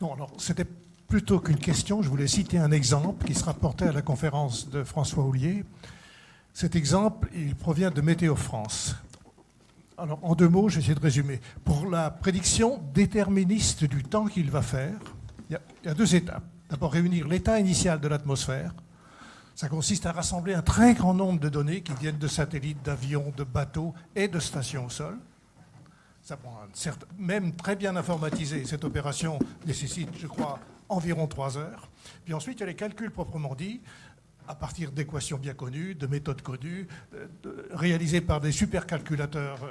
Non, alors c'était plutôt qu'une question. Je voulais citer un exemple qui se rapportait à la conférence de François Houllier. Cet exemple, il provient de Météo France. Alors, en 2 mots, j'essaie de résumer. Pour la prédiction déterministe du temps qu'il va faire, il y a 2 étapes. D'abord, réunir l'état initial de l'atmosphère. Ça consiste à rassembler un très grand nombre de données qui viennent de satellites, d'avions, de bateaux et de stations au sol. Ça prend même très bien informatisé, cette opération nécessite, je crois, environ 3 heures. Puis ensuite, il y a les calculs proprement dits, à partir d'équations bien connues, de méthodes connues, réalisées par des supercalculateurs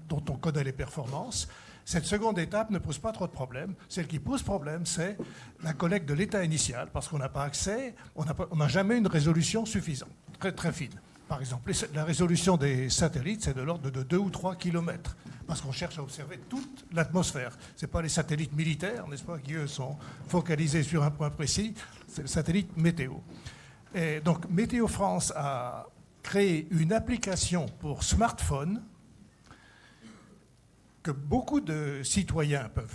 dont on connaît les performances. Cette seconde étape ne pose pas trop de problèmes. Celle qui pose problème, c'est la collecte de l'état initial, parce qu'on n'a pas accès, on n'a jamais une résolution suffisante, très, très fine. Par exemple, la résolution des satellites, c'est de l'ordre de 2 ou 3 kilomètres, parce qu'on cherche à observer toute l'atmosphère. Ce n'est pas les satellites militaires, n'est-ce pas, qui, eux, sont focalisés sur un point précis, c'est le satellite météo. Et donc, Météo France a créé une application pour smartphone que beaucoup de citoyens peuvent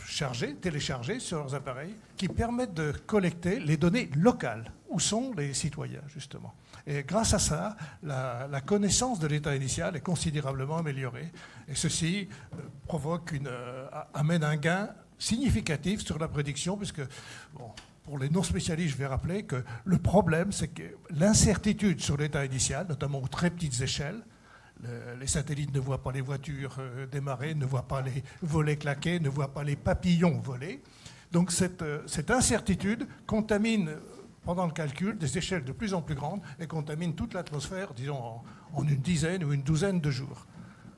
télécharger sur leurs appareils, qui permettent de collecter les données locales. Où sont les citoyens, justement? Et grâce à ça, la connaissance de l'état initial est considérablement améliorée. Et ceci amène un gain significatif sur la prédiction, puisque, bon, pour les non-spécialistes, je vais rappeler que le problème, c'est que l'incertitude sur l'état initial, notamment aux très petites échelles, les satellites ne voient pas les voitures démarrer, ne voient pas les volets claquer, ne voient pas les papillons voler. Donc cette incertitude contamine, pendant le calcul, des échelles de plus en plus grandes et contamine toute l'atmosphère, disons, en une dizaine ou une douzaine de jours.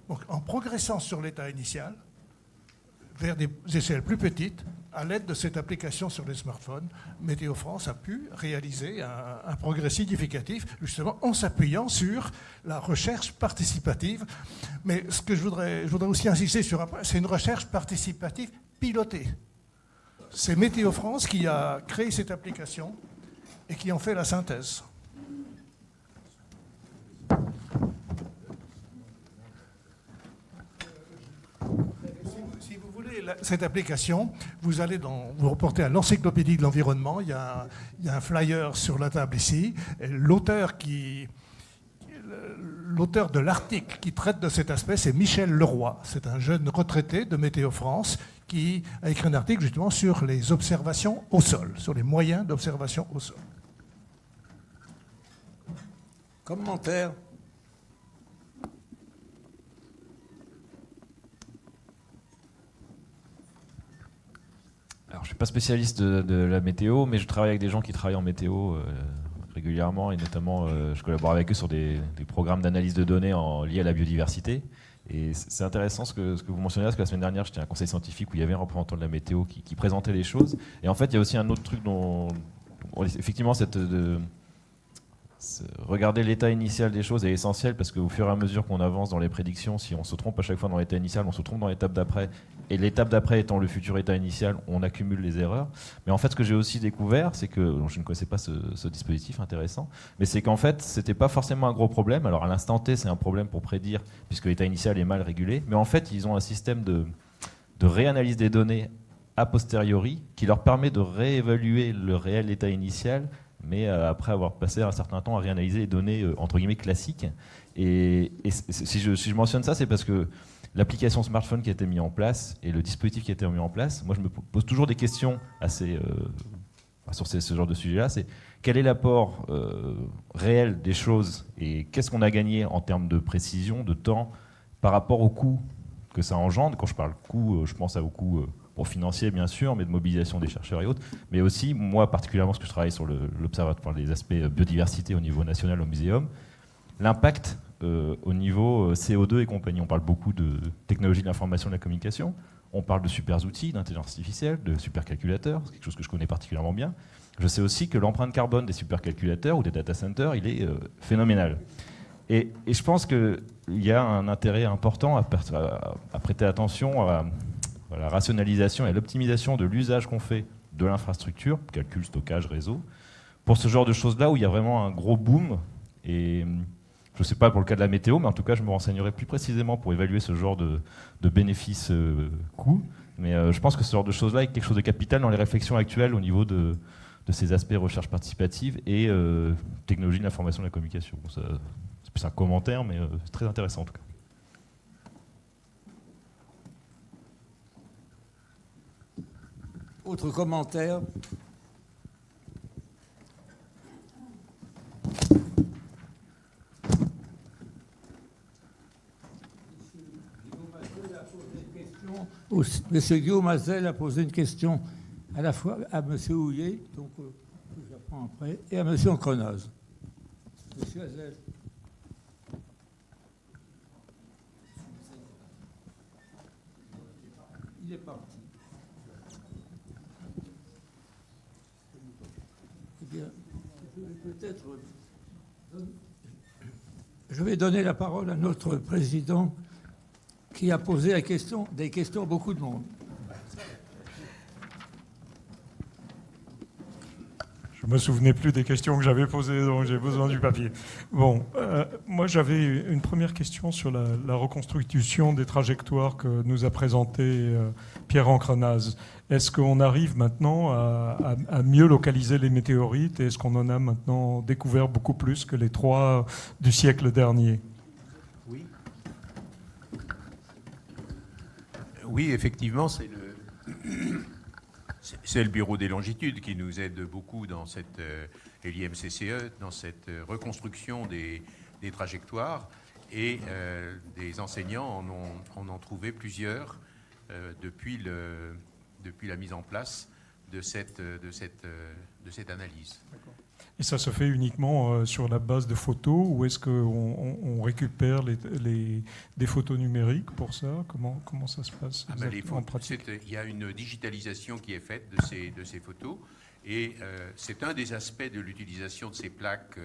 Donc en progressant sur l'état initial, vers des échelles plus petites, à l'aide de cette application sur les smartphones, Météo France a pu réaliser un progrès significatif, justement en s'appuyant sur la recherche participative. Mais ce que je voudrais aussi insister sur un point, c'est une recherche participative pilotée. C'est Météo France qui a créé cette application et qui en fait la synthèse. Cette application, vous allez vous reportez à l'encyclopédie de l'environnement, il y a un flyer sur la table ici, l'auteur de l'article qui traite de cet aspect, c'est Michel Leroy, c'est un jeune retraité de Météo France qui a écrit un article justement sur les observations au sol, sur les moyens d'observation au sol. Commentaire? Alors, je ne suis pas spécialiste de la météo, mais je travaille avec des gens qui travaillent en météo régulièrement, et notamment je collabore avec eux sur des programmes d'analyse de données liés à la biodiversité. Et c'est intéressant ce que vous mentionnez là, parce que la semaine dernière, j'étais à un conseil scientifique où il y avait un représentant de la météo qui présentait les choses. Et en fait, il y a aussi un autre truc dont effectivement, regarder l'état initial des choses est essentiel, parce qu'au fur et à mesure qu'on avance dans les prédictions, si on se trompe à chaque fois dans l'état initial, on se trompe dans l'étape d'après, et l'étape d'après étant le futur état initial, on accumule les erreurs. Mais en fait, ce que j'ai aussi découvert, c'est que, je ne connaissais pas ce dispositif intéressant, mais c'est qu'en fait, c'était pas forcément un gros problème. Alors à l'instant T, c'est un problème pour prédire, puisque l'état initial est mal régulé, mais en fait, ils ont un système de réanalyse des données a posteriori qui leur permet de réévaluer le réel état initial, mais après avoir passé un certain temps à réanalyser les données entre guillemets classiques. Et si je mentionne ça, c'est parce que l'application smartphone qui a été mise en place et le dispositif qui a été mis en place, moi je me pose toujours des questions assez, sur ce genre de sujet-là, c'est quel est l'apport réel des choses et qu'est-ce qu'on a gagné en termes de précision, de temps, par rapport au coût que ça engendre. Quand je parle coût, je pense au coût financier bien sûr, mais de mobilisation des chercheurs et autres, mais aussi, moi particulièrement, parce que je travaille sur l'observatoire des aspects biodiversité au niveau national au muséum, l'impact au niveau CO2 et compagnie. On parle beaucoup de technologie de l'information et de la communication, on parle de super outils, d'intelligence artificielle, de supercalculateurs, c'est quelque chose que je connais particulièrement bien. Je sais aussi que l'empreinte carbone des supercalculateurs ou des data centers, il est phénoménal. Et je pense qu'il y a un intérêt important à prêter attention à la rationalisation et à l'optimisation de l'usage qu'on fait de l'infrastructure, calcul, stockage, réseau, pour ce genre de choses-là où il y a vraiment un gros boom. Et je ne sais pas pour le cas de la météo, mais en tout cas, je me renseignerai plus précisément pour évaluer ce genre de bénéfices-coûts. Mais je pense que ce genre de choses-là est quelque chose de capital dans les réflexions actuelles au niveau de ces aspects recherche participative et technologie de l'information et de la communication. Bon, c'est plus un commentaire, mais c'est très intéressant en tout cas. Autre commentaire? Monsieur Guillaume Azel a posé une question à la fois à Monsieur Houillet, donc je la prends après, et à Monsieur Ancrenaz. Monsieur Azel. Il est parti. Eh bien, je vais donner la parole à notre président qui a posé des questions à beaucoup de monde. Je me souvenais plus des questions que j'avais posées, donc j'ai besoin du papier. Bon, moi j'avais une première question sur la reconstitution des trajectoires que nous a présentées Pierre Ancrenaz. Est-ce qu'on arrive maintenant à mieux localiser les météorites et est-ce qu'on en a maintenant découvert beaucoup plus que les 3 du siècle dernier? Oui, effectivement, c'est le Bureau des longitudes qui nous aide beaucoup dans cette, et l'IMCCE, dans cette reconstruction des trajectoires. Et des enseignants en ont trouvé plusieurs depuis la mise en place de cette analyse. Et ça se fait uniquement sur la base de photos ou est-ce qu'on récupère des photos numériques pour ça? Comment ça se passe en pratique? Il y a une digitalisation qui est faite de ces photos et c'est un des aspects de l'utilisation de ces plaques.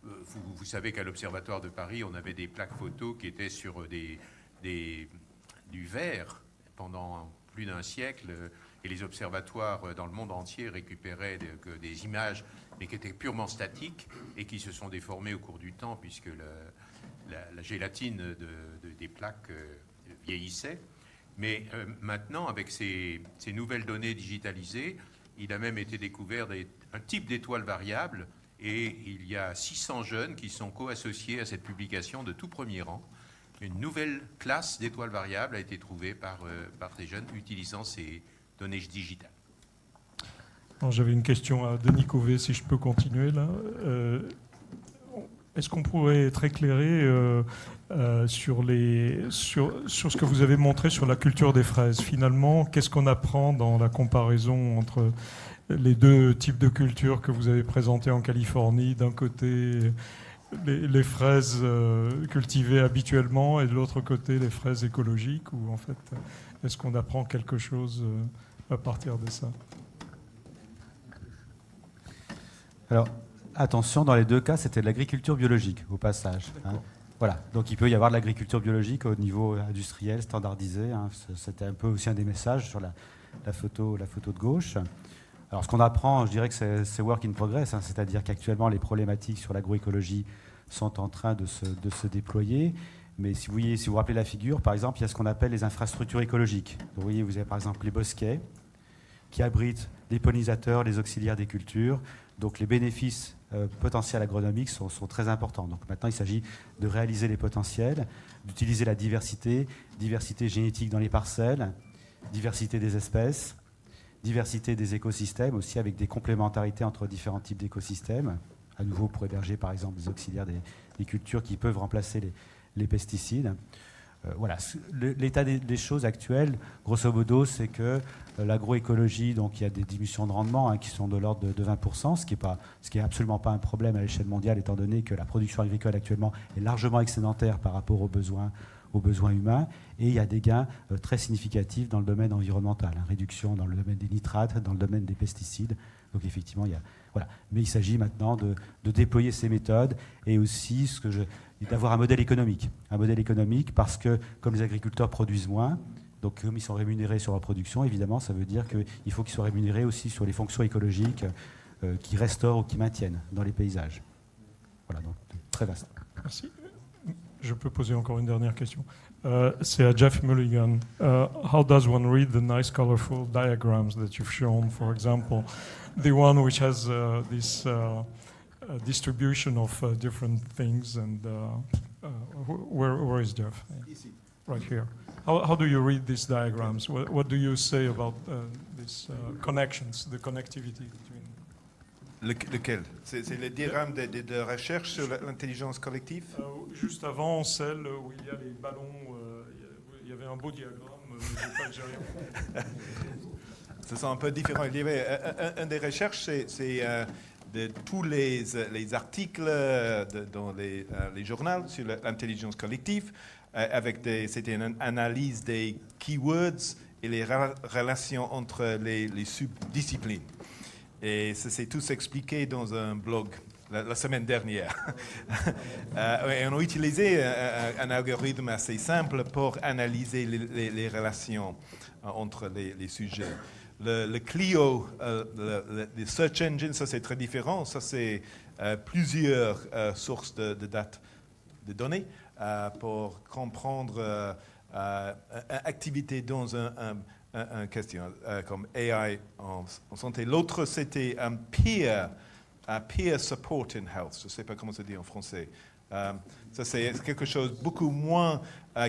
Vous savez qu'à l'Observatoire de Paris, on avait des plaques photos qui étaient sur du verre pendant plus d'un siècle et les observatoires dans le monde entier récupéraient des images mais qui étaient purement statiques et qui se sont déformées au cours du temps puisque la gélatine des plaques vieillissait. Mais maintenant, avec ces nouvelles données digitalisées, il a même été découvert un type d'étoile variable et il y a 600 jeunes qui sont co-associés à cette publication de tout premier rang. Une nouvelle classe d'étoiles variables a été trouvée par des jeunes utilisant ces données digitales. J'avais une question à Denis Cauvet, si je peux continuer là. Est-ce qu'on pourrait être éclairé sur ce que vous avez montré sur la culture des fraises? Finalement, qu'est-ce qu'on apprend dans la comparaison entre les 2 types de cultures que vous avez présentées en Californie? D'un côté, les fraises cultivées habituellement et de l'autre côté, les fraises écologiques? Ou en fait, est-ce qu'on apprend quelque chose à partir de ça? Alors, attention, dans les 2 cas, c'était de l'agriculture biologique, au passage. Hein. Voilà, donc il peut y avoir de l'agriculture biologique au niveau industriel, standardisé. Hein. C'était un peu aussi un des messages sur la photo de gauche. Alors, ce qu'on apprend, je dirais que c'est work in progress, hein, c'est-à-dire qu'actuellement, les problématiques sur l'agroécologie sont en train de se déployer. Mais si vous vous rappelez la figure, par exemple, il y a ce qu'on appelle les infrastructures écologiques. Donc, vous voyez, vous avez par exemple les bosquets qui abritent les pollinisateurs, les auxiliaires des cultures. Donc les bénéfices potentiels agronomiques sont très importants. Donc maintenant, il s'agit de réaliser les potentiels, d'utiliser la diversité génétique dans les parcelles, diversité des espèces, diversité des écosystèmes aussi avec des complémentarités entre différents types d'écosystèmes, à nouveau pour héberger par exemple des auxiliaires des cultures qui peuvent remplacer les pesticides. Voilà, l'état des choses actuelles, grosso modo, c'est que l'agroécologie, donc il y a des diminutions de rendement qui sont de l'ordre de 20%, ce qui est absolument pas un problème à l'échelle mondiale, étant donné que la production agricole actuellement est largement excédentaire par rapport aux besoins humains, et il y a des gains très significatifs dans le domaine environnemental, réduction dans le domaine des nitrates, dans le domaine des pesticides. Donc effectivement, voilà. Mais il s'agit maintenant de déployer ces méthodes et aussi d'avoir un modèle économique parce que comme les agriculteurs produisent moins, donc comme ils sont rémunérés sur leur production, évidemment, ça veut dire qu'il faut qu'ils soient rémunérés aussi sur les fonctions écologiques qui restaurent ou qui maintiennent dans les paysages. Voilà, donc très vaste. Merci. Je peux poser encore une dernière question. C'est à Jeff Mulligan. How does one read the nice colorful diagrams that you've shown, for example, the one which has this distribution of different things, and where is Jeff? Ici. Right here. How do you read these diagrams? What do you say about these connections, the connectivity between? Lequel? C'est le diagramme de recherche sur l'intelligence collective? Juste avant, celle où il y a les ballons, il y avait un beau diagramme, mais je n'ai pas algérien. Ce sont un peu différents. Il y avait un des recherches, c'est de tous les articles dans les journaux sur l'intelligence collective, c'était une analyse des keywords et les relations entre les subdisciplines. Et ça s'est tous expliqué dans un blog la semaine dernière. Et on a utilisé un algorithme assez simple pour analyser les relations entre les sujets. Le Clio, le Search Engine, ça c'est très différent. Ça c'est plusieurs sources de données pour comprendre activité dans un question comme AI en santé. L'autre, c'était un peer support in health. Je ne sais pas comment ça dit en français. Ça, c'est quelque chose beaucoup moins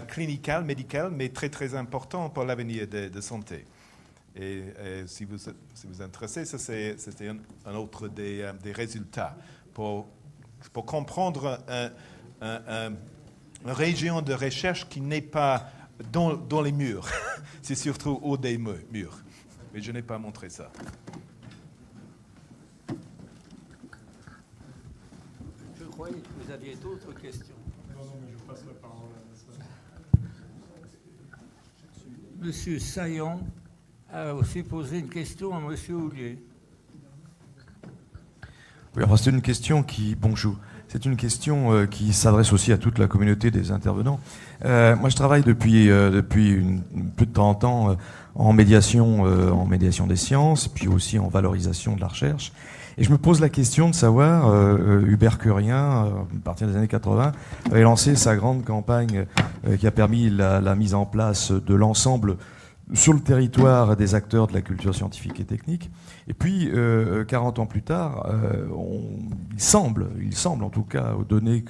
clinical, médical, mais très, très important pour l'avenir de santé. Et si vous intéressez, ça, c'était un autre des résultats pour comprendre une région de recherche qui n'est pas dans les murs. C'est surtout au des murs. Mais je n'ai pas montré ça. Je croyais que vous aviez d'autres questions. Non, mais je passe la parole à ça. Monsieur Saillant a aussi posé une question à Monsieur Houllier. Oui, alors c'est une question c'est une question qui s'adresse aussi à toute la communauté des intervenants. Moi, je travaille depuis plus de 30 ans en médiation des sciences, puis aussi en valorisation de la recherche. Et je me pose la question de savoir, Hubert Curien, à partir des années 80, avait lancé sa grande campagne qui a permis la mise en place de l'ensemble sur le territoire des acteurs de la culture scientifique et technique. Et puis, 40 ans plus tard, il semble en tout cas aux données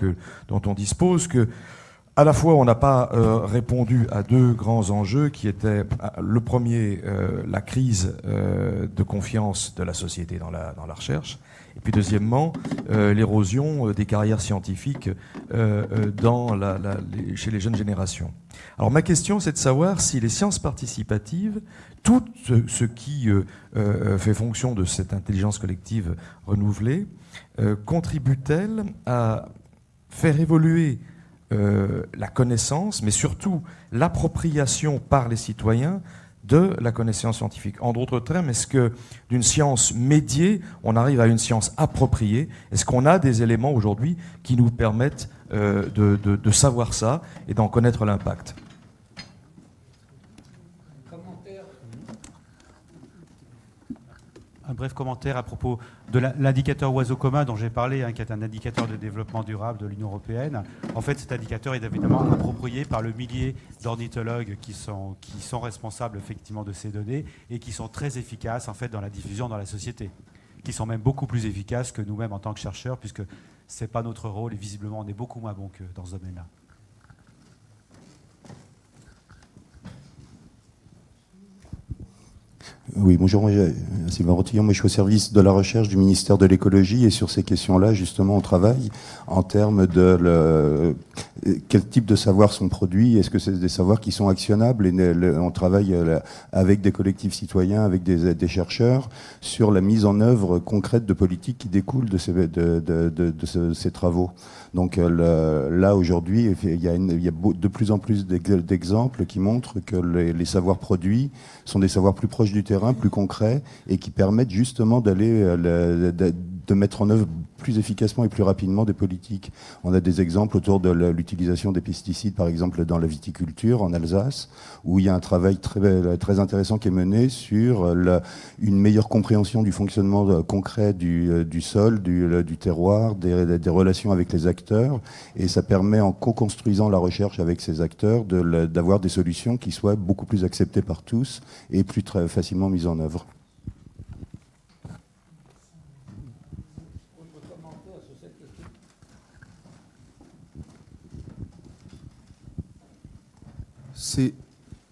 dont on dispose, que à la fois on n'a pas répondu à deux grands enjeux qui étaient le premier, la crise de confiance de la société dans la recherche, et puis deuxièmement, l'érosion des carrières scientifiques chez les jeunes générations. Alors ma question, c'est de savoir si les sciences participatives, tout ce qui fait fonction de cette intelligence collective renouvelée, contribue-t-elle à faire évoluer la connaissance, mais surtout l'appropriation par les citoyens de la connaissance scientifique. En d'autres termes, est-ce que d'une science médiée, on arrive à une science appropriée? Est-ce qu'on a des éléments aujourd'hui qui nous permettent de savoir ça et d'en connaître l'impact? Un bref commentaire à propos de l'indicateur oiseau commun dont j'ai parlé, qui est un indicateur de développement durable de l'Union européenne. En fait, cet indicateur est évidemment approprié par le millier d'ornithologues qui sont responsables effectivement de ces données et qui sont très efficaces en fait dans la diffusion dans la société, qui sont même beaucoup plus efficaces que nous-mêmes en tant que chercheurs, puisque ce n'est pas notre rôle et visiblement on est beaucoup moins bon que dans ce domaine-là. Oui, bonjour, moi, Sylvain Rotillon, moi je suis au service de la recherche du ministère de l'écologie et sur ces questions-là, justement, on travaille en termes de quel type de savoirs sont produits, est-ce que c'est des savoirs qui sont actionnables, et on travaille avec des collectifs citoyens, avec des chercheurs, sur la mise en œuvre concrète de politiques qui découlent de ces travaux. Donc là, aujourd'hui, il y a de plus en plus d'exemples qui montrent que les savoirs produits sont des savoirs plus proches du terrain, plus concrets, et qui permettent justement de mettre en œuvre plus efficacement et plus rapidement des politiques. On a des exemples autour de l'utilisation des pesticides, par exemple dans la viticulture en Alsace, où il y a un travail très intéressant qui est mené sur une meilleure compréhension du fonctionnement concret du sol, du terroir, des relations avec les acteurs, et ça permet, en co-construisant la recherche avec ces acteurs, d'avoir des solutions qui soient beaucoup plus acceptées par tous et plus très facilement mises en œuvre.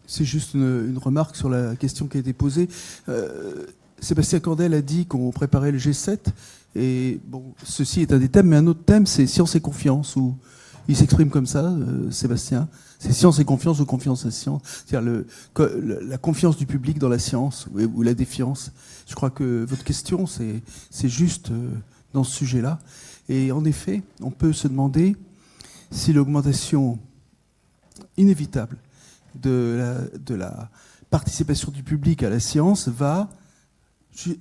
C'est juste une remarque sur la question qui a été posée. Sébastien Candel a dit qu'on préparait le G7. Et bon, ceci est un des thèmes, mais un autre thème, c'est science et confiance, où il s'exprime comme ça, Sébastien. C'est science et confiance ou confiance et science. C'est-à-dire la confiance du public dans la science, ou la défiance. Je crois que votre question, c'est juste dans ce sujet-là. Et en effet, on peut se demander si l'augmentation inévitable de la participation du public à la science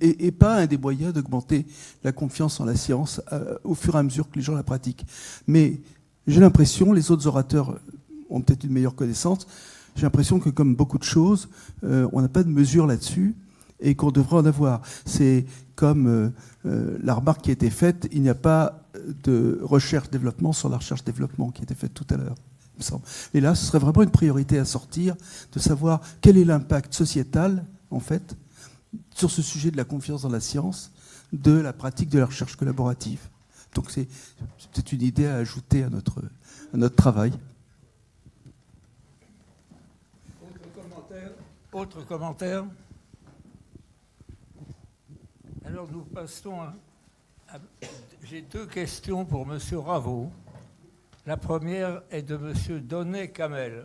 et pas un des moyens d'augmenter la confiance en la science au fur et à mesure que les gens la pratiquent. Mais j'ai l'impression, les autres orateurs ont peut-être une meilleure connaissance, j'ai l'impression que comme beaucoup de choses, on n'a pas de mesure là-dessus et qu'on devrait en avoir. C'est comme la remarque qui a été faite, il n'y a pas de recherche-développement sur la recherche-développement qui a été faite tout à l'heure. Et là, ce serait vraiment une priorité à sortir, de savoir quel est l'impact sociétal, en fait, sur ce sujet de la confiance dans la science, de la pratique de la recherche collaborative. Donc c'est peut-être une idée à ajouter à notre travail. Autre commentaire. Alors nous passons j'ai deux questions pour M. Raveau. La première est de M. Donnet-Camel.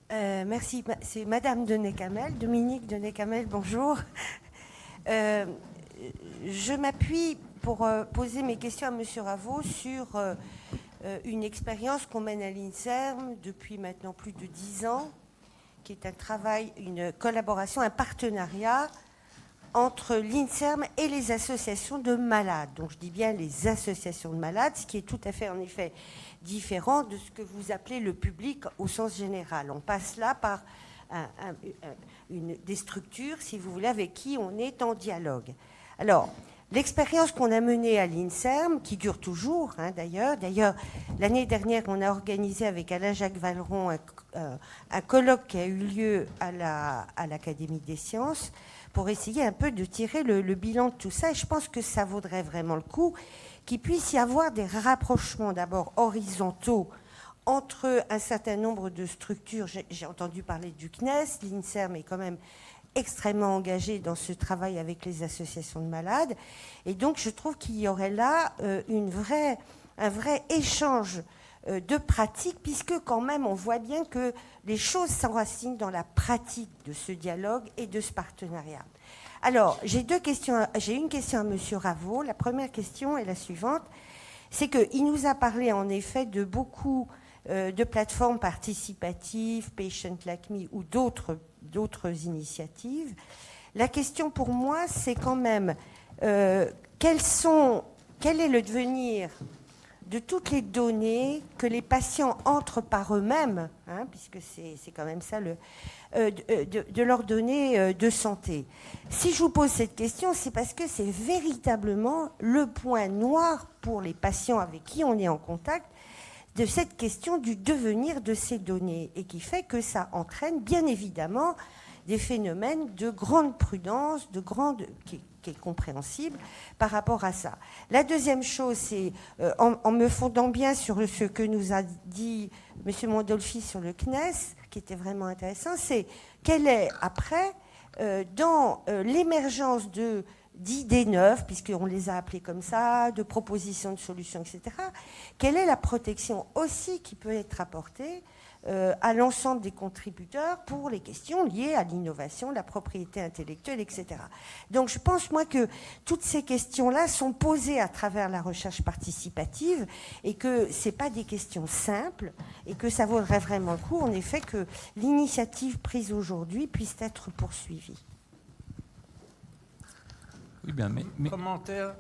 Merci. C'est Madame Donnet-Camel, Dominique Donnet-Camel, bonjour. Je m'appuie pour poser mes questions à M. Raveau sur une expérience qu'on mène à l'INSERM depuis maintenant plus de 10 ans, qui est un travail, une collaboration, un partenariat entre l'INSERM et les associations de malades. Donc je dis bien les associations de malades, ce qui est tout à fait en effet différent de ce que vous appelez le public au sens général. On passe là par des structures, si vous voulez, avec qui on est en dialogue. Alors, l'expérience qu'on a menée à l'INSERM, qui dure toujours d'ailleurs, l'année dernière, on a organisé avec Alain-Jacques Valeron un colloque qui a eu lieu à l'Académie des sciences, pour essayer un peu de tirer le bilan de tout ça. Et je pense que ça vaudrait vraiment le coup qu'il puisse y avoir des rapprochements d'abord horizontaux entre un certain nombre de structures. J'ai entendu parler du CNES, l'INSERM est quand même extrêmement engagé dans ce travail avec les associations de malades. Et donc je trouve qu'il y aurait là un vrai échange de pratiques, puisque quand même on voit bien que les choses s'enracinent dans la pratique de ce dialogue et de ce partenariat. Alors, j'ai une question à M. Raveau. La première question est la suivante. C'est qu'il nous a parlé en effet de beaucoup de plateformes participatives, Patient Like Me ou d'autres initiatives. La question pour moi, c'est quand même quel est le devenir de toutes les données que les patients entrent par eux-mêmes, puisque c'est quand même ça, de leurs données de santé. Si je vous pose cette question, c'est parce que c'est véritablement le point noir pour les patients avec qui on est en contact de cette question du devenir de ces données, et qui fait que ça entraîne bien évidemment des phénomènes de grande prudence, qui est compréhensible par rapport à ça. La deuxième chose, c'est, en me fondant bien sur ce que nous a dit M. Mondolfi sur le CNES, qui était vraiment intéressant, c'est quelle est, après, dans l'émergence de d'idées neuves, puisqu'on les a appelées comme ça, de propositions de solutions, etc. Quelle est la protection aussi qui peut être apportée à l'ensemble des contributeurs pour les questions liées à l'innovation, la propriété intellectuelle, etc. Donc je pense, moi, que toutes ces questions-là sont posées à travers la recherche participative et que ce n'est pas des questions simples et que ça vaudrait vraiment le coup, en effet, que l'initiative prise aujourd'hui puisse être poursuivie. Oui, bien, mais... Commentaire.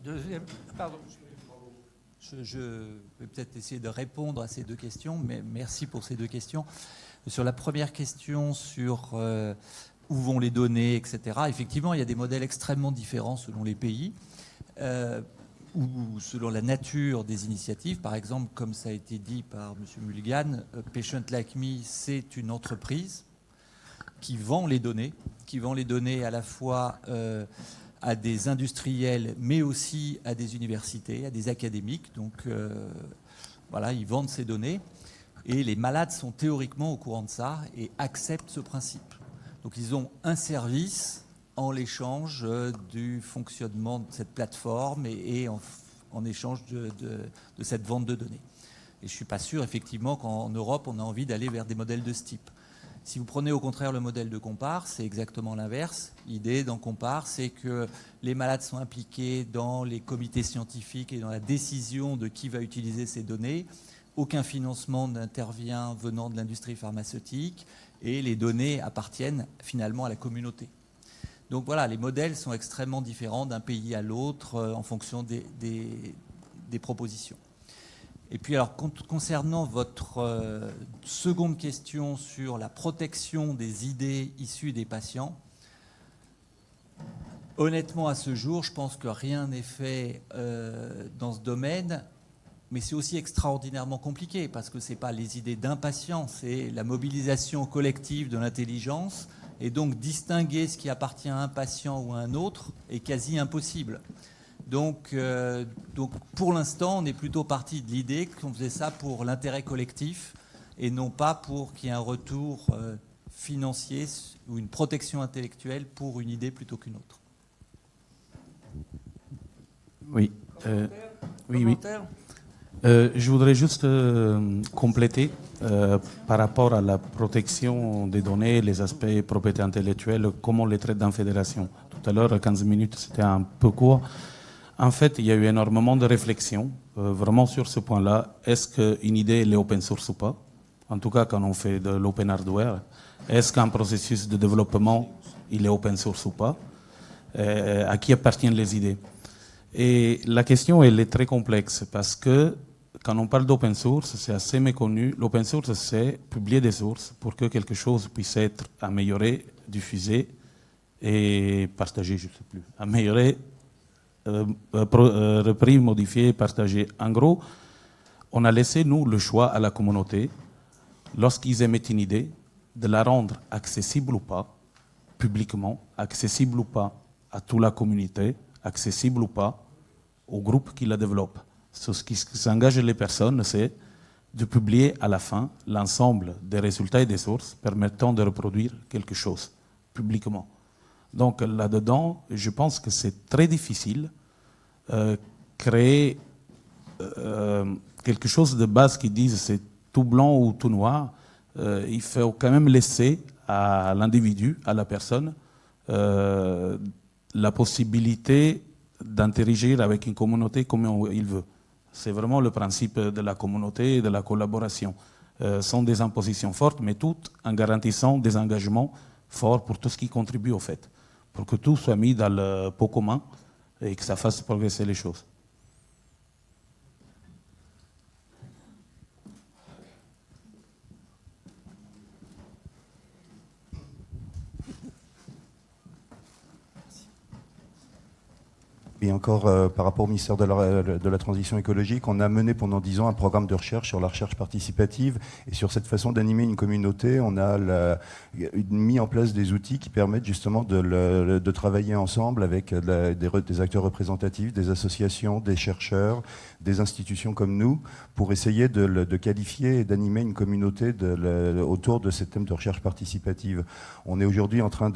Deuxième. Pardon. Je vais peut-être essayer de répondre à ces deux questions, mais merci pour ces deux questions. Sur la première question sur où vont les données, etc., effectivement, il y a des modèles extrêmement différents selon les pays ou selon la nature des initiatives. Par exemple, comme ça a été dit par M. Mulligan, Patient Like Me, c'est une entreprise qui vend les données à la fois à des industriels, mais aussi à des universités, à des académiques. Donc voilà, ils vendent ces données. Et les malades sont théoriquement au courant de ça et acceptent ce principe. Donc ils ont un service en l'échange du fonctionnement de cette plateforme et en échange de cette vente de données. Et je ne suis pas sûr, effectivement, qu'en Europe, on a envie d'aller vers des modèles de ce type. Si vous prenez au contraire le modèle de Compare, c'est exactement l'inverse. L'idée dans Compare, c'est que les malades sont impliqués dans les comités scientifiques et dans la décision de qui va utiliser ces données. Aucun financement n'intervient venant de l'industrie pharmaceutique et les données appartiennent finalement à la communauté. Donc voilà, les modèles sont extrêmement différents d'un pays à l'autre en fonction des propositions. Et puis alors, concernant votre seconde question sur la protection des idées issues des patients, honnêtement, à ce jour, je pense que rien n'est fait dans ce domaine, mais c'est aussi extraordinairement compliqué parce que ce n'est pas les idées d'un patient, c'est la mobilisation collective de l'intelligence, et donc distinguer ce qui appartient à un patient ou à un autre est quasi impossible. Donc pour l'instant, on est plutôt parti de l'idée qu'on faisait ça pour l'intérêt collectif et non pas pour qu'il y ait un retour financier ou une protection intellectuelle pour une idée plutôt qu'une autre. Oui. Oui. Je voudrais juste compléter par rapport à la protection des données, les aspects propriété intellectuelle, comment on les traite dans la fédération. Tout à l'heure, 15 minutes, c'était un peu court. En fait, il y a eu énormément de réflexions vraiment sur ce point-là. Est-ce qu'une idée elle est open source ou pas? En tout cas, quand on fait de l'open hardware. Est-ce qu'un processus de développement, il est open source ou pas? À qui appartiennent les idées? Et la question, elle est très complexe parce que quand on parle d'open source, c'est assez méconnu. L'open source, c'est publier des sources pour que quelque chose puisse être amélioré, diffusé et partagé, je ne sais plus. Amélioré, repris, modifié, partagé. En gros, on a laissé, nous, le choix à la communauté, lorsqu'ils émettent une idée, de la rendre accessible ou pas, publiquement, accessible ou pas à toute la communauté, accessible ou pas au groupe qui la développe. Ce qui s'engage les personnes, c'est de publier à la fin l'ensemble des résultats et des sources permettant de reproduire quelque chose publiquement. Donc là-dedans, je pense que c'est très difficile créer quelque chose de base qui dise c'est tout blanc ou tout noir. Il faut quand même laisser à l'individu, à la personne, la possibilité d'interagir avec une communauté comme il veut. C'est vraiment le principe de la communauté et de la collaboration. Sont des impositions fortes, mais toutes en garantissant des engagements forts pour tout ce qui contribue au fait, pour que tout soit mis dans le pot commun et que ça fasse progresser les choses. Et encore, par rapport au ministère de la Transition écologique, on a mené pendant 10 ans un programme de recherche sur la recherche participative. Et sur cette façon d'animer une communauté, on a mis en place des outils qui permettent justement de travailler ensemble avec des acteurs représentatifs, des associations, des chercheurs, des institutions comme nous, pour essayer de qualifier et d'animer une communauté autour de ces thèmes de recherche participative. On est aujourd'hui en train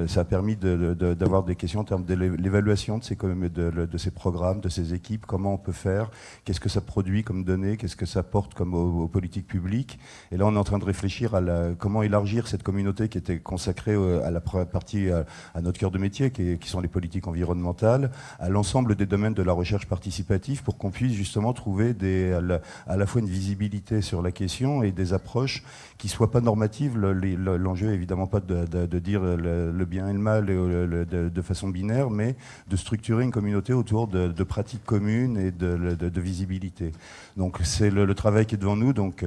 ça a permis d'avoir des questions en termes de l'évaluation de ces programmes, de ces équipes, comment on peut faire, qu'est-ce que ça produit comme données, qu'est-ce que ça porte comme aux politiques publiques. Et là, on est en train de réfléchir à comment élargir cette communauté qui était consacrée à la partie, à notre cœur de métier, qui sont les politiques environnementales, à l'ensemble des domaines de la recherche participative, pour qu'on puisse justement trouver à la fois une visibilité sur la question et des approches qui ne soient pas normatives. L'enjeu est évidemment pas de dire le bien et le mal de façon binaire, mais de structurer une communauté autour de pratiques communes et de visibilité. Donc c'est le travail qui est devant nous. Donc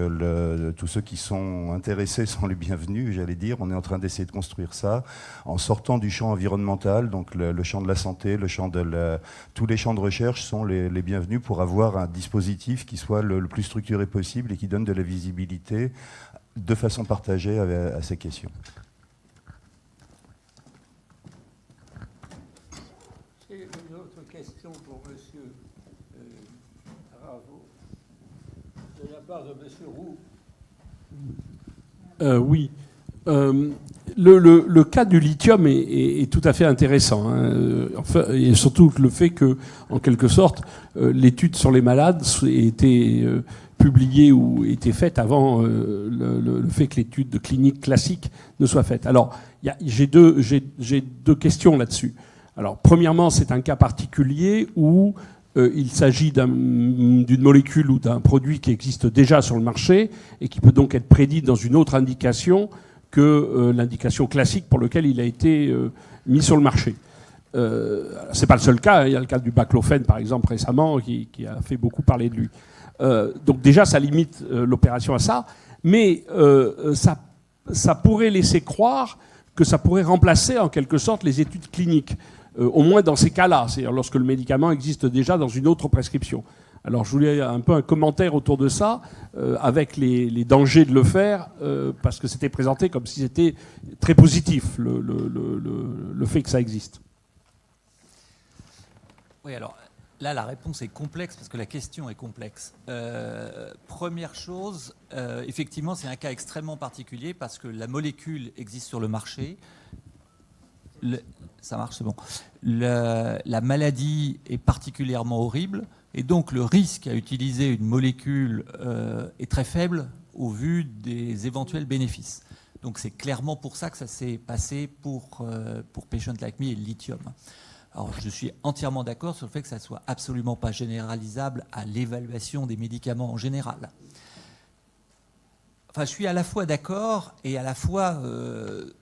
tous ceux qui sont intéressés sont les bienvenus, j'allais dire. On est en train d'essayer de construire ça en sortant du champ environnemental, donc le champ de la santé, le champ tous les champs de recherche sont les bienvenus pour avoir un dispositif qui soit le plus structuré possible et qui donne de la visibilité de façon partagée à ces questions. J'ai une autre question pour M. Raveau, de la part de M. Roux. Oui. Le cas du lithium est tout à fait intéressant, hein. Enfin, et surtout le fait que, en quelque sorte, l'étude sur les malades ait été publiée ou ait été faite avant le fait que l'étude clinique classique ne soit faite. Alors, j'ai deux questions là-dessus. Alors, premièrement, c'est un cas particulier où il s'agit d'une molécule ou d'un produit qui existe déjà sur le marché et qui peut donc être prédit dans une autre indication que l'indication classique pour laquelle il a été mis sur le marché. C'est pas le seul cas, hein. Il y a le cas du baclofène, par exemple, récemment, qui a fait beaucoup parler de lui. Donc déjà, ça limite l'opération à ça, mais ça pourrait laisser croire que ça pourrait remplacer en quelque sorte les études cliniques, au moins dans ces cas-là, c'est-à-dire lorsque le médicament existe déjà dans une autre prescription. Alors je voulais un peu un commentaire autour de ça, avec les dangers de le faire, parce que c'était présenté comme si c'était très positif, le fait que ça existe. Oui, alors là, la réponse est complexe, parce que la question est complexe. Première chose, effectivement, c'est un cas extrêmement particulier, parce que la molécule existe sur le marché. Ça marche, c'est bon. La maladie est particulièrement horrible. Et donc le risque à utiliser une molécule est très faible au vu des éventuels bénéfices. Donc c'est clairement pour ça que ça s'est passé pour Patient Like Me et le lithium. Alors je suis entièrement d'accord sur le fait que ça ne soit absolument pas généralisable à l'évaluation des médicaments en général. Enfin, je suis à la fois d'accord et à la fois,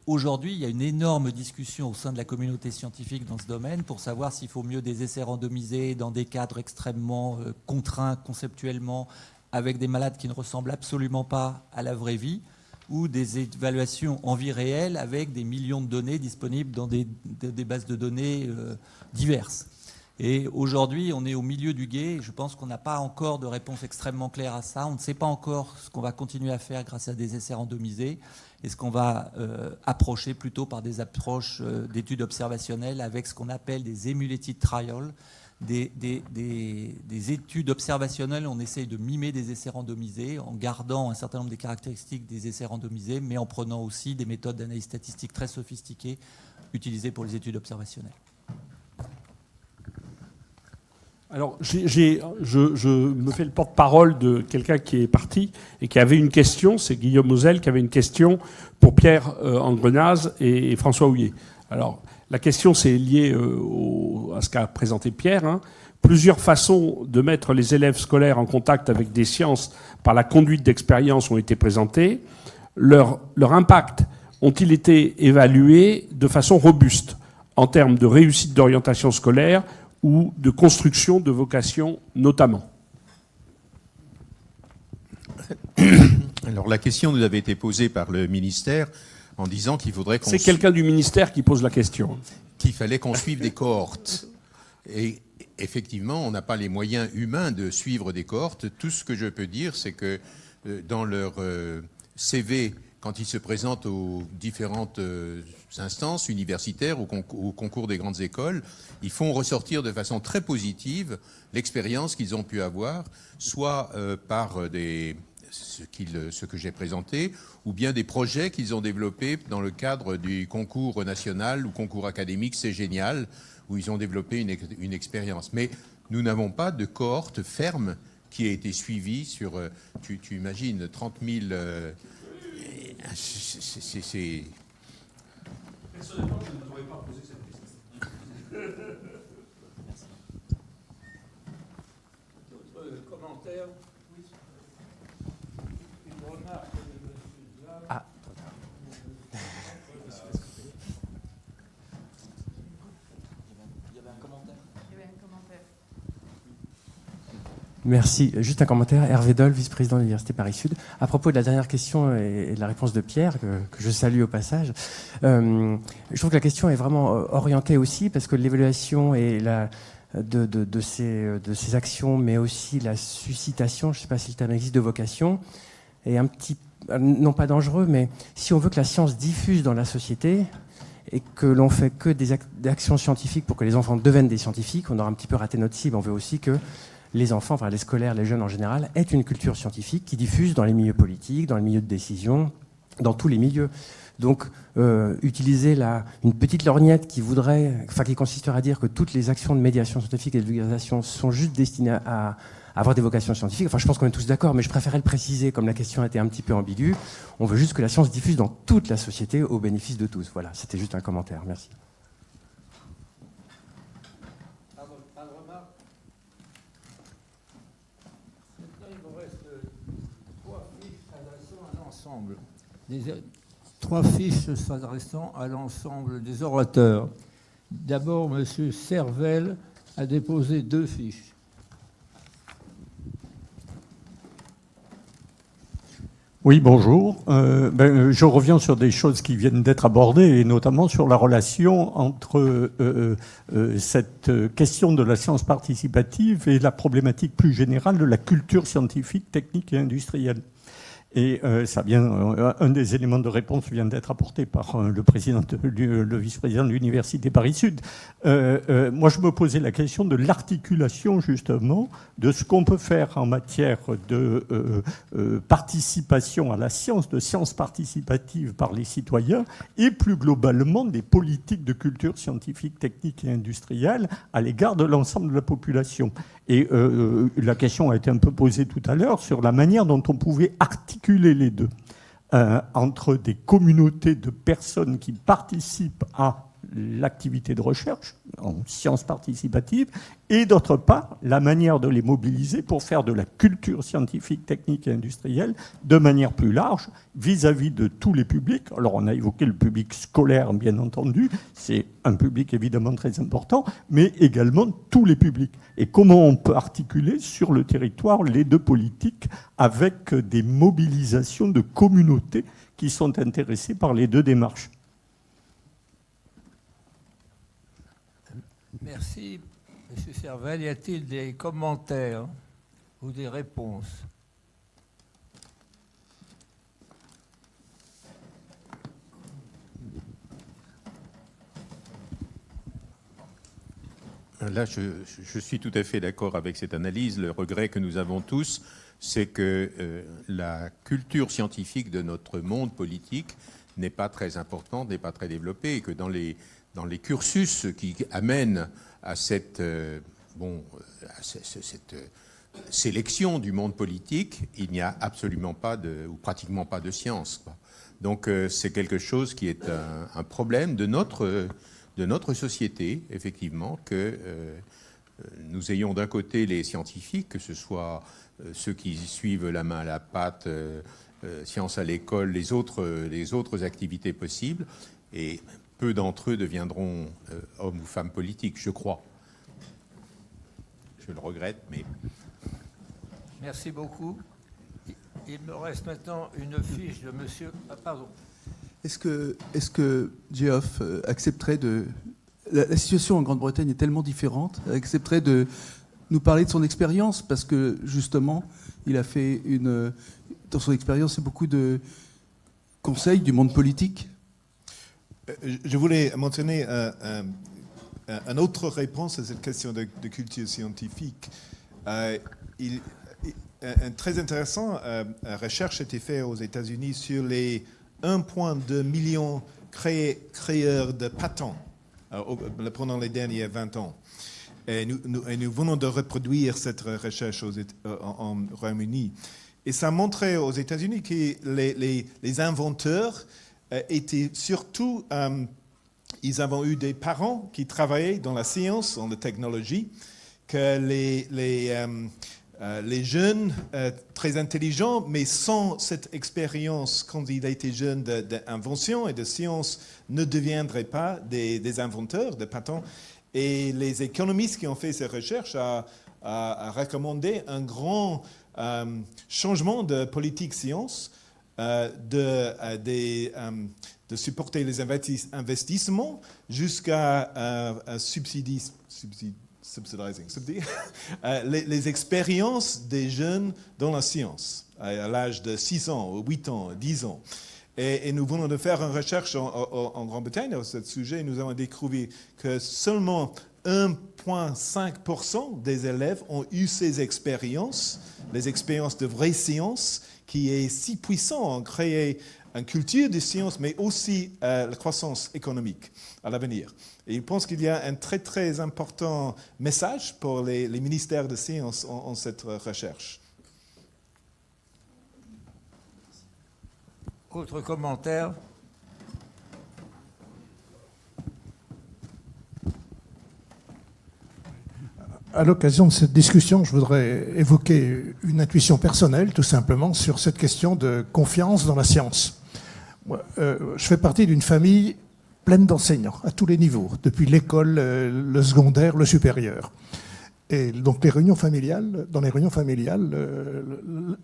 aujourd'hui, il y a une énorme discussion au sein de la communauté scientifique dans ce domaine pour savoir s'il faut mieux des essais randomisés dans des cadres extrêmement contraints conceptuellement, avec des malades qui ne ressemblent absolument pas à la vraie vie, ou des évaluations en vie réelle avec des millions de données disponibles dans des bases de données diverses. Et aujourd'hui, on est au milieu du gué. Je pense qu'on n'a pas encore de réponse extrêmement claire à ça. On ne sait pas encore ce qu'on va continuer à faire grâce à des essais randomisés et ce qu'on va approcher plutôt par des approches d'études observationnelles avec ce qu'on appelle des emulated trials, des études observationnelles. On essaye de mimer des essais randomisés en gardant un certain nombre des caractéristiques des essais randomisés, mais en prenant aussi des méthodes d'analyse statistique très sophistiquées utilisées pour les études observationnelles. Alors, je me fais le porte-parole de quelqu'un qui est parti et qui avait une question. C'est Guillaume Moselle qui avait une question pour Pierre Angrenaz et François Houillet. Alors, la question, c'est lié à ce qu'a présenté Pierre, hein. Plusieurs façons de mettre les élèves scolaires en contact avec des sciences par la conduite d'expériences ont été présentées. Leur impact ont-ils été évalués de façon robuste en termes de réussite d'orientation scolaire ou de construction de vocation notamment? Alors la question nous avait été posée par le ministère en disant qu'il faudrait qu'on... C'est quelqu'un du ministère qui pose la question. Qu'il fallait qu'on suive des cohortes. Et effectivement, on n'a pas les moyens humains de suivre des cohortes. Tout ce que je peux dire, c'est que dans leur CV, quand ils se présentent aux différentes instances universitaires, au concours des grandes écoles, ils font ressortir de façon très positive l'expérience qu'ils ont pu avoir, soit par ce que j'ai présenté, ou bien des projets qu'ils ont développés dans le cadre du concours national ou concours académique C'est Génial, où ils ont développé une expérience. Mais nous n'avons pas de cohorte ferme qui a été suivie sur, tu imagines, 30 000... c'est... Personnellement, je ne t'aurais pas posé cette question. D'autres commentaires? Une remarque de M. Zah. Ah, merci. Juste un commentaire. Hervé Doll, vice-président de l'Université Paris-Sud. À propos de la dernière question et de la réponse de Pierre, que je salue au passage, je trouve que la question est vraiment orientée aussi, parce que l'évaluation et de ces actions, mais aussi la suscitation, je ne sais pas si le terme existe, de vocation, est un petit, non pas dangereux, mais si on veut que la science diffuse dans la société, et que l'on fait que des actions scientifiques pour que les enfants deviennent des scientifiques, on aura un petit peu raté notre cible. On veut aussi que les enfants, enfin les scolaires, les jeunes en général, aient une culture scientifique qui diffuse dans les milieux politiques, dans les milieux de décision, dans tous les milieux. Donc, utiliser une petite lorgnette qui consisterait à dire que toutes les actions de médiation scientifique et de vulgarisation sont juste destinées à avoir des vocations scientifiques. Enfin, je pense qu'on est tous d'accord, mais je préférais le préciser, comme la question était un petit peu ambiguë. On veut juste que la science diffuse dans toute la société au bénéfice de tous. Voilà, c'était juste un commentaire. Merci. Trois fiches s'adressant à l'ensemble des orateurs. D'abord, M. Servel a déposé 2 fiches. Oui, bonjour. Je reviens sur des choses qui viennent d'être abordées, et notamment sur la relation entre cette question de la science participative et la problématique plus générale de la culture scientifique, technique et industrielle. Et un des éléments de réponse vient d'être apporté par le vice-président de l'Université Paris-Sud. Moi, je me posais la question de l'articulation, justement, de ce qu'on peut faire en matière de participation à la science, de science participative par les citoyens, et plus globalement des politiques de culture scientifique, technique et industrielle à l'égard de l'ensemble de la population. Et la question a été un peu posée tout à l'heure sur la manière dont on pouvait articuler les deux, entre des communautés de personnes qui participent à l'activité de recherche en sciences participatives, et d'autre part, la manière de les mobiliser pour faire de la culture scientifique, technique et industrielle de manière plus large vis-à-vis de tous les publics. Alors, on a évoqué le public scolaire, bien entendu, c'est un public évidemment très important, mais également tous les publics. Et comment on peut articuler sur le territoire les deux politiques avec des mobilisations de communautés qui sont intéressées par les deux démarches. Merci, M. Servel. Y a-t-il des commentaires ou des réponses? Là, je suis tout à fait d'accord avec cette analyse. Le regret que nous avons tous, c'est que la culture scientifique de notre monde politique n'est pas très importante, n'est pas très développée, et que dans les cursus qui amènent à cette sélection du monde politique, il n'y a absolument pas ou pratiquement pas de science. Donc c'est quelque chose qui est un problème de notre société, effectivement, que nous ayons d'un côté les scientifiques, que ce soit ceux qui suivent la main à la pâte, sciences à l'école, les autres activités possibles, et peu d'entre eux deviendront hommes ou femmes politiques, je crois. Je le regrette, mais... Merci beaucoup. Il me reste maintenant une fiche de monsieur... Ah, pardon. Est-ce que Geoff accepterait la situation en Grande-Bretagne est tellement différente. Accepterait de nous parler de son expérience, parce que justement, il a fait dans son expérience, c'est beaucoup de conseils du monde politique. Je voulais mentionner une autre réponse à cette question de culture scientifique. Une très intéressante recherche a été faite aux États-Unis sur les 1,2 million créeurs de patents pendant les derniers 20 ans. Et nous venons de reproduire cette recherche en Royaume-Uni. Et ça montrait aux États-Unis que les inventeurs étaient surtout... ils avaient eu des parents qui travaillaient dans la science, dans la technologie, que les jeunes très intelligents, mais sans cette expérience quand ils étaient jeunes d'invention et de science, ne deviendraient pas des inventeurs, des patents. Et les économistes qui ont fait ces recherches ont recommandé un grand changement de politique science, de supporter les investissements jusqu'à subsidizing les expériences des jeunes dans la science, à l'âge de 6 ans, 8 ans, 10 ans. Et nous venons de faire une recherche en Grande-Bretagne sur ce sujet, et nous avons découvert que seulement 1,5% des élèves ont eu ces expériences, les expériences de vraie science, qui est si puissant en créer une culture de science, mais aussi la croissance économique à l'avenir. Et je pense qu'il y a un très, très important message pour les ministères de science en cette recherche. Autre commentaire? À l'occasion de cette discussion, je voudrais évoquer une intuition personnelle, tout simplement, sur cette question de confiance dans la science. Je fais partie d'une famille pleine d'enseignants, à tous les niveaux, depuis l'école, le secondaire, le supérieur. Et donc dans les réunions familiales,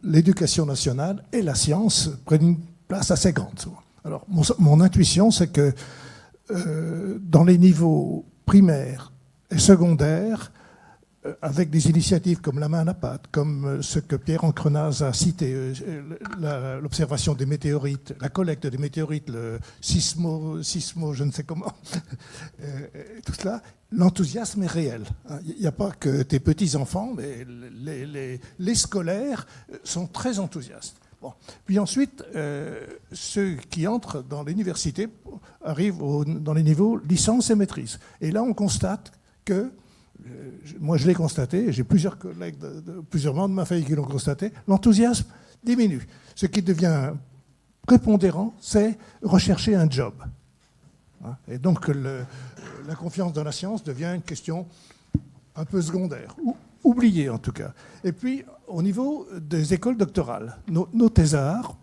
l'éducation nationale et la science prennent une place assez grande. Alors, mon intuition, c'est que dans les niveaux primaires et secondaires, avec des initiatives comme la main à la pâte, comme ce que Pierre Ancrenaz a cité, l'observation des météorites, la collecte des météorites, le sismo, je ne sais comment, tout cela, l'enthousiasme est réel. Il n'y a pas que tes petits-enfants, mais les scolaires sont très enthousiastes. Bon. Puis ensuite, ceux qui entrent dans l'université arrivent dans les niveaux licence et maîtrise. Et là, on constate que moi, je l'ai constaté, j'ai plusieurs collègues, plusieurs membres de ma famille qui l'ont constaté, l'enthousiasme diminue. Ce qui devient prépondérant, c'est rechercher un job. Et donc, la confiance dans la science devient une question un peu secondaire, ou oubliée en tout cas. Et puis, au niveau des écoles doctorales, nos thésards,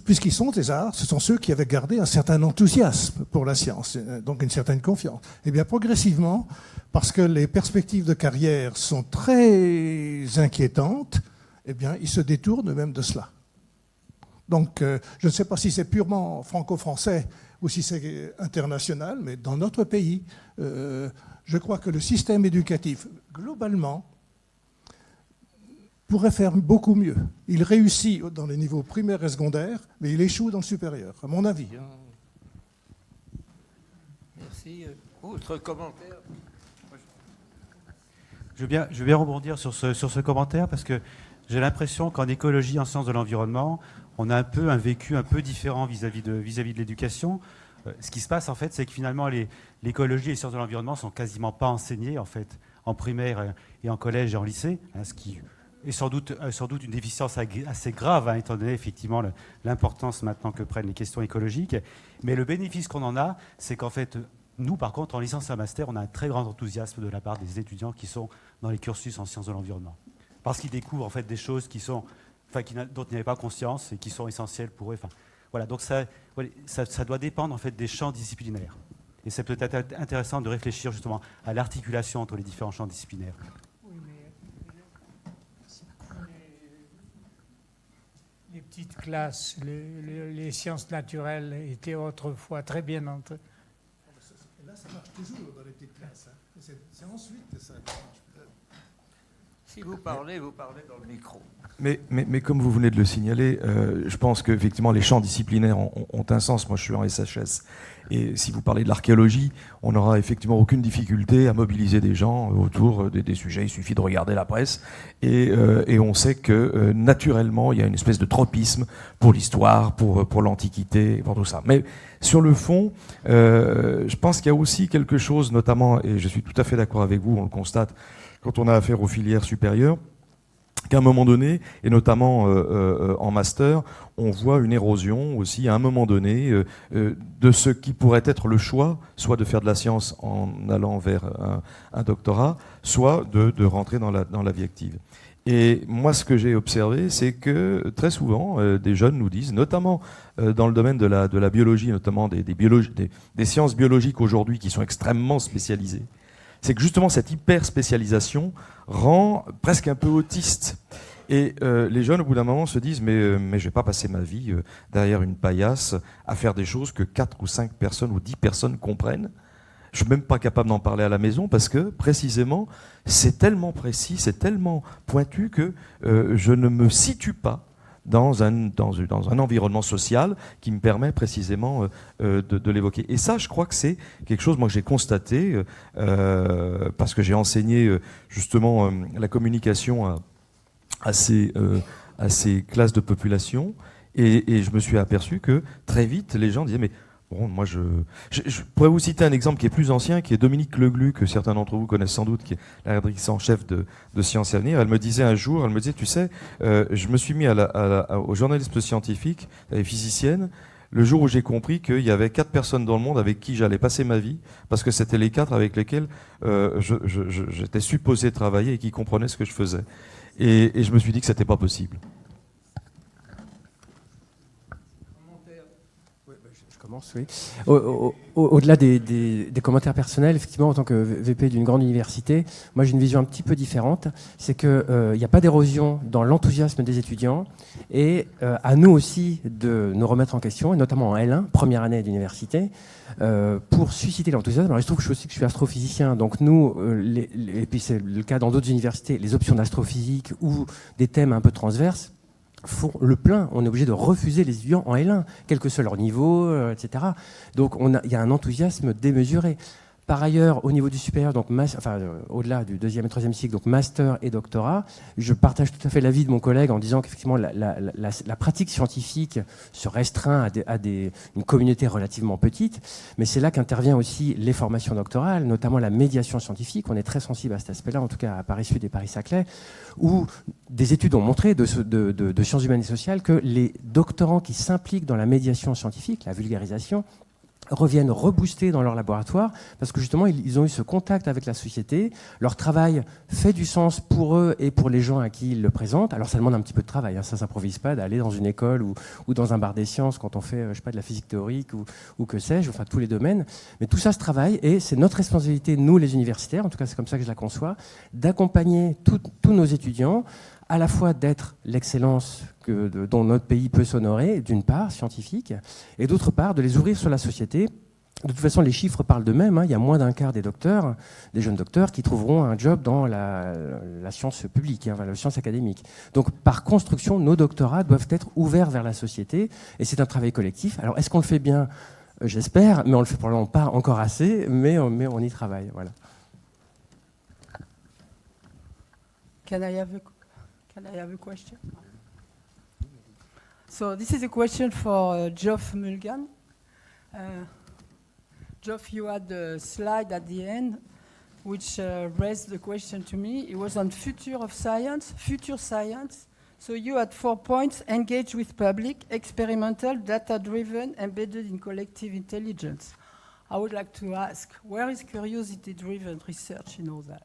puisqu'ils sont thésards, ce sont ceux qui avaient gardé un certain enthousiasme pour la science, donc une certaine confiance. Et bien progressivement, parce que les perspectives de carrière sont très inquiétantes, eh bien ils se détournent même de cela. Donc je ne sais pas si c'est purement franco-français ou si c'est international, mais dans notre pays, je crois que le système éducatif, globalement, pourrait faire beaucoup mieux. Il réussit dans les niveaux primaires et secondaires, mais il échoue dans le supérieur, à mon avis. Merci. Autre commentaire? Je veux bien rebondir sur ce commentaire, parce que j'ai l'impression qu'en écologie, en sciences de l'environnement, on a un vécu un peu différent vis-à-vis de l'éducation. Ce qui se passe, en fait, c'est que finalement, l'écologie et les sciences de l'environnement sont quasiment pas enseignées, en fait, en primaire et en collège et en lycée, ce qui est sans doute une déficience assez grave, étant donné effectivement l'importance maintenant que prennent les questions écologiques. Mais le bénéfice qu'on en a, c'est qu'en fait, nous, par contre, en licence et en master, on a un très grand enthousiasme de la part des étudiants qui sont dans les cursus en sciences de l'environnement. Parce qu'ils découvrent en fait des choses dont ils n'avaient pas conscience et qui sont essentielles pour eux. Voilà, donc ça doit dépendre en fait des champs disciplinaires. Et c'est peut-être intéressant de réfléchir justement à l'articulation entre les différents champs disciplinaires. Les petites classes, les sciences naturelles étaient autrefois très bien toujours dans les petites classes. C'est ensuite que ça. Si vous parlez dans le micro. Mais comme vous venez de le signaler, je pense qu'effectivement les champs disciplinaires ont un sens. Moi je suis en SHS et si vous parlez de l'archéologie, on n'aura effectivement aucune difficulté à mobiliser des gens autour des sujets. Il suffit de regarder la presse et on sait que naturellement il y a une espèce de tropisme pour l'histoire, pour l'Antiquité, pour tout ça. Mais sur le fond, je pense qu'il y a aussi quelque chose, notamment, et je suis tout à fait d'accord avec vous, on le constate quand on a affaire aux filières supérieures, qu'à un moment donné, et notamment en master, on voit une érosion aussi à un moment donné de ce qui pourrait être le choix, soit de faire de la science en allant vers un doctorat, soit de rentrer dans la vie active. Et moi, ce que j'ai observé, c'est que très souvent, des jeunes nous disent, notamment dans le domaine de la biologie, notamment des sciences biologiques aujourd'hui qui sont extrêmement spécialisées, c'est que justement cette hyper spécialisation rend presque un peu autiste. Et les jeunes, au bout d'un moment, se disent mais je vais pas passer ma vie derrière une paillasse à faire des choses que 4 ou 5 personnes ou 10 personnes comprennent. Je suis même pas capable d'en parler à la maison parce que précisément c'est tellement précis, c'est tellement pointu que je ne me situe pas dans un environnement social qui me permet précisément de l'évoquer. Et ça, je crois que c'est quelque chose moi, que j'ai constaté parce que j'ai enseigné justement la communication à ces classes de population et je me suis aperçu que très vite, les gens disaient « mais bon, moi je pourrais vous citer un exemple qui est plus ancien, qui est Dominique Leglu, que certains d'entre vous connaissent sans doute, qui est la rédactrice en chef de Sciences et Avenir. Elle me disait un jour, tu sais, je me suis mis au journalisme scientifique, elle est physicienne, le jour où j'ai compris qu'il y avait 4 personnes dans le monde avec qui j'allais passer ma vie, parce que c'était les 4 avec lesquels j'étais supposé travailler et qui comprenaient ce que je faisais. Et je me suis dit que c'était pas possible. Oui. Au-delà des commentaires personnels, effectivement, en tant que VP d'une grande université, moi j'ai une vision un petit peu différente. C'est qu'il n'y a pas d'érosion dans l'enthousiasme des étudiants et à nous aussi de nous remettre en question, et notamment en L1, première année d'université, pour susciter l'enthousiasme. Alors il se trouve que je suis astrophysicien, donc nous, et puis c'est le cas dans d'autres universités, les options d'astrophysique ou des thèmes un peu transverses, font le plein. On est obligé de refuser les étudiants en L1, quel que soit leur niveau, etc. Donc il y a un enthousiasme démesuré. Par ailleurs, au niveau du supérieur, donc au-delà du 2e et 3e cycle, donc master et doctorat, je partage tout à fait l'avis de mon collègue en disant qu'effectivement la pratique scientifique se restreint à une communauté relativement petite, mais c'est là qu'intervient aussi les formations doctorales, notamment la médiation scientifique. On est très sensible à cet aspect-là, en tout cas à Paris-Sud et Paris-Saclay, où des études ont montré de sciences humaines et sociales que les doctorants qui s'impliquent dans la médiation scientifique, la vulgarisation, reviennent rebooster dans leur laboratoire parce que justement ils ont eu ce contact avec la société, leur travail fait du sens pour eux et pour les gens à qui ils le présentent. Alors ça demande un petit peu de travail, hein. Ça s'improvise pas d'aller dans une école ou dans un bar des sciences quand on fait de la physique théorique ou que sais-je, enfin tous les domaines, mais tout ça se travaille et c'est notre responsabilité, nous les universitaires, en tout cas c'est comme ça que je la conçois, d'accompagner tous nos étudiants à la fois d'être l'excellence dont notre pays peut s'honorer, d'une part, scientifique, et d'autre part, de les ouvrir sur la société. De toute façon, les chiffres parlent d'eux-mêmes. Il y a moins d'un quart des docteurs, des jeunes docteurs, qui trouveront un job dans la science publique, la science académique. Donc, par construction, nos doctorats doivent être ouverts vers la société, et c'est un travail collectif. Alors, est-ce qu'on le fait bien ? J'espère, mais on le fait probablement pas encore assez, mais on y travaille. Voilà. Can I have a question? So this is a question for Geoff Mulgan. Geoff, you had a slide at the end which raised the question to me. It was on future science. So you had 4 points: engage with public, experimental, data-driven, embedded in collective intelligence. I would like to ask, where is curiosity-driven research in all that?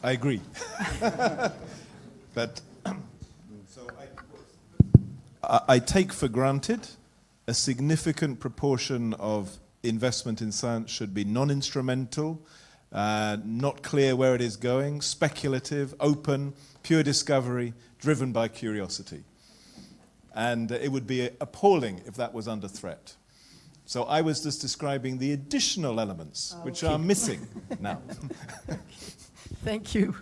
I agree. But so I take for granted a significant proportion of investment in science should be non-instrumental, not clear where it is going, speculative, open, pure discovery, driven by curiosity. And it would be appalling if that was under threat. So I was just describing the additional elements which are missing now. Thank you.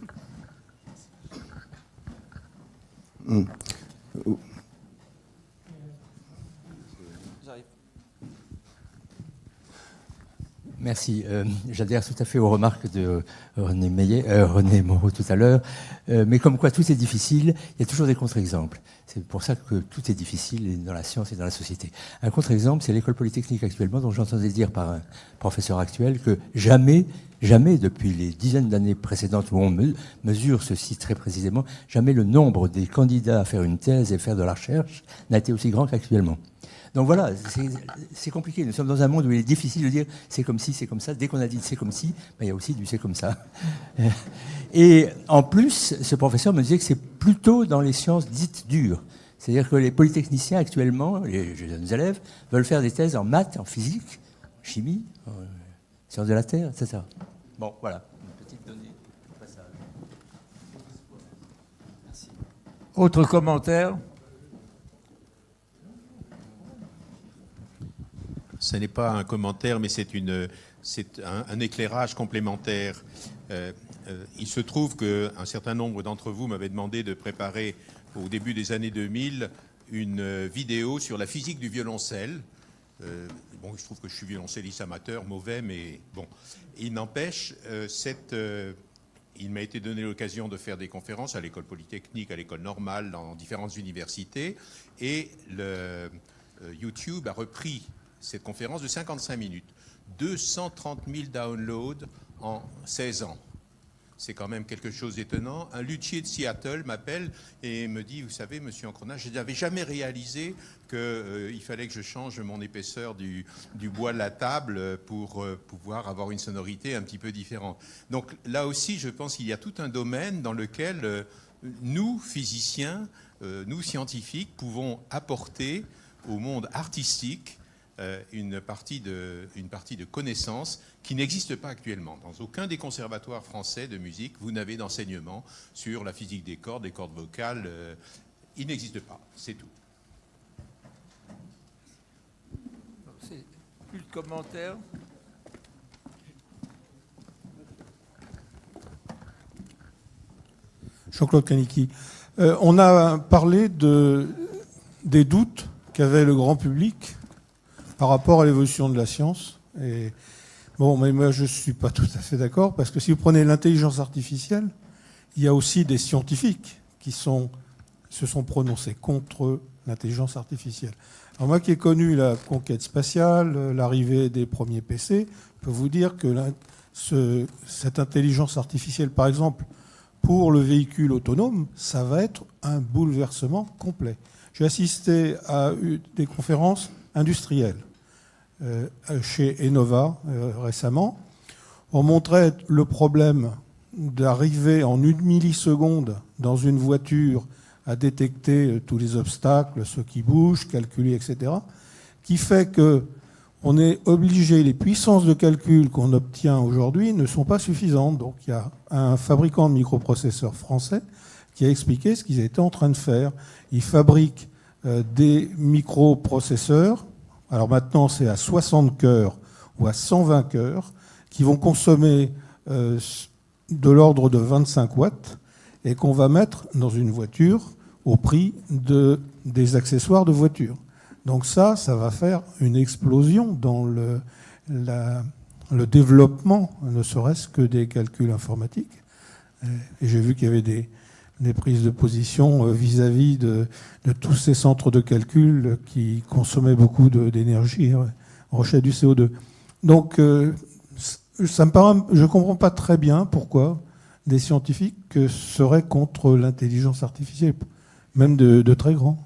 Merci. J'adhère tout à fait aux remarques de René Moreau tout à l'heure. Mais comme quoi tout est difficile, il y a toujours des contre-exemples. C'est pour ça que tout est difficile dans la science et dans la société. Un contre-exemple, c'est l'école polytechnique actuellement, dont j'entendais dire par un professeur actuel que jamais depuis les dizaines d'années précédentes où on mesure ceci très précisément, jamais le nombre des candidats à faire une thèse et faire de la recherche n'a été aussi grand qu'actuellement. Donc voilà, c'est compliqué. Nous sommes dans un monde où il est difficile de dire c'est comme ci, c'est comme ça. Dès qu'on a dit c'est comme ci, ben, il y a aussi du c'est comme ça. Et en plus, ce professeur me disait que c'est plutôt dans les sciences dites dures. C'est-à-dire que les polytechniciens actuellement, les jeunes élèves, veulent faire des thèses en maths, en physique, chimie, sciences de la Terre, etc. Bon, voilà, une petite donnée au passage. Merci. Autre commentaire ? Ce n'est pas un commentaire, mais c'est un éclairage complémentaire. Il se trouve qu'un certain nombre d'entre vous m'avaient demandé de préparer, au début des années 2000, une vidéo sur la physique du violoncelle. Bon, je trouve que je suis violoncelliste amateur, mauvais, mais bon. Il n'empêche, il m'a été donné l'occasion de faire des conférences à l'école polytechnique, à l'école normale, dans différentes universités, et YouTube a repris cette conférence de 55 minutes. 230 000 downloads en 16 ans. C'est quand même quelque chose d'étonnant. Un luthier de Seattle m'appelle et me dit, vous savez, monsieur Ancrona, je n'avais jamais réalisé qu'il fallait que je change mon épaisseur du bois de la table pour pouvoir avoir une sonorité un petit peu différente. Donc là aussi, je pense qu'il y a tout un domaine dans lequel nous, physiciens, nous, scientifiques, pouvons apporter au monde artistique une partie de connaissances qui n'existe pas actuellement. Dans aucun des conservatoires français de musique, vous n'avez d'enseignement sur la physique des cordes vocales. Il n'existe pas, c'est tout. Plus de commentaires ? Jean-Claude Kaniki. On a parlé des doutes qu'avait le grand public par rapport à l'évolution de la science. Et bon, mais moi, je ne suis pas tout à fait d'accord, parce que si vous prenez l'intelligence artificielle, il y a aussi des scientifiques qui se sont prononcés contre l'intelligence artificielle. Alors moi qui ai connu la conquête spatiale, l'arrivée des premiers PC, je peux vous dire que cette intelligence artificielle, par exemple, pour le véhicule autonome, ça va être un bouleversement complet. J'ai assisté à des conférences industrielles chez Enova récemment. On montrait le problème d'arriver en 1 milliseconde dans une voiture à détecter tous les obstacles, ceux qui bougent, calculer, etc., qui fait qu'on est obligé, les puissances de calcul qu'on obtient aujourd'hui ne sont pas suffisantes. Donc il y a un fabricant de microprocesseurs français qui a expliqué ce qu'ils étaient en train de faire. Ils fabriquent des microprocesseurs. Alors maintenant, c'est à 60 cœurs ou à 120 cœurs qui vont consommer de l'ordre de 25 watts et qu'on va mettre dans une voiture au prix des accessoires de voiture. Donc ça va faire une explosion dans le développement, ne serait-ce que des calculs informatiques. Et j'ai vu qu'il y avait des prises de position vis-à-vis de tous ces centres de calcul qui consommaient beaucoup d'énergie, rejetaient du CO2. Donc, ça me paraît, je ne comprends pas très bien pourquoi des scientifiques seraient contre l'intelligence artificielle, même de très grands.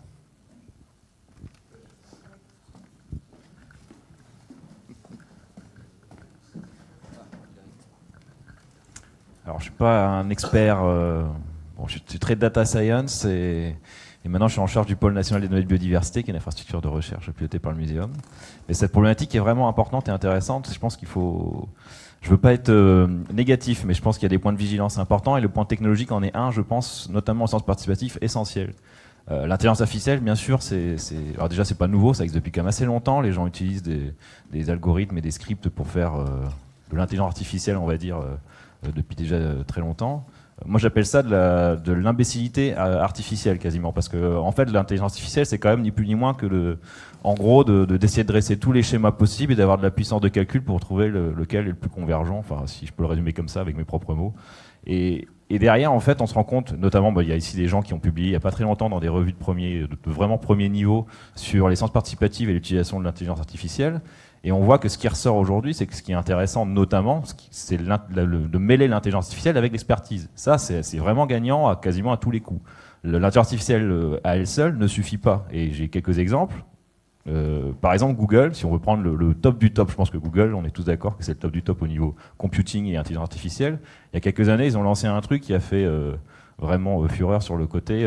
Alors, je ne suis pas un expert. Bon, je suis très data science et maintenant je suis en charge du pôle national des données de biodiversité, qui est une infrastructure de recherche pilotée par le Muséum. Mais cette problématique est vraiment importante et intéressante. Je pense qu'il faut. Je ne veux pas être négatif, mais je pense qu'il y a des points de vigilance importants et le point technologique en est un, je pense, notamment au sens participatif, essentiel. L'intelligence artificielle, bien sûr, alors déjà, c'est pas nouveau, ça existe depuis quand même assez longtemps. Les gens utilisent des algorithmes et des scripts pour faire de l'intelligence artificielle, on va dire, depuis déjà très longtemps. Moi, j'appelle ça de l'imbécilité artificielle, quasiment, parce que en fait, l'intelligence artificielle, c'est quand même ni plus ni moins que en gros, d'essayer de dresser tous les schémas possibles et d'avoir de la puissance de calcul pour trouver lequel est le plus convergent, enfin, si je peux le résumer comme ça avec mes propres mots. Et derrière, en fait, on se rend compte, notamment, il y a ici des gens qui ont publié il n'y a pas très longtemps dans des revues de vraiment premier niveau sur les sciences participatives et l'utilisation de l'intelligence artificielle. Et on voit que ce qui ressort aujourd'hui, c'est que ce qui est intéressant, notamment, c'est de mêler l'intelligence artificielle avec l'expertise. Ça, c'est vraiment gagnant quasiment à tous les coups. L'intelligence artificielle à elle seule ne suffit pas. Et j'ai quelques exemples. Par exemple, Google, si on veut prendre le top du top, je pense que Google, on est tous d'accord que c'est le top du top au niveau computing et intelligence artificielle. Il y a quelques années, ils ont lancé un truc qui a fait vraiment fureur sur le côté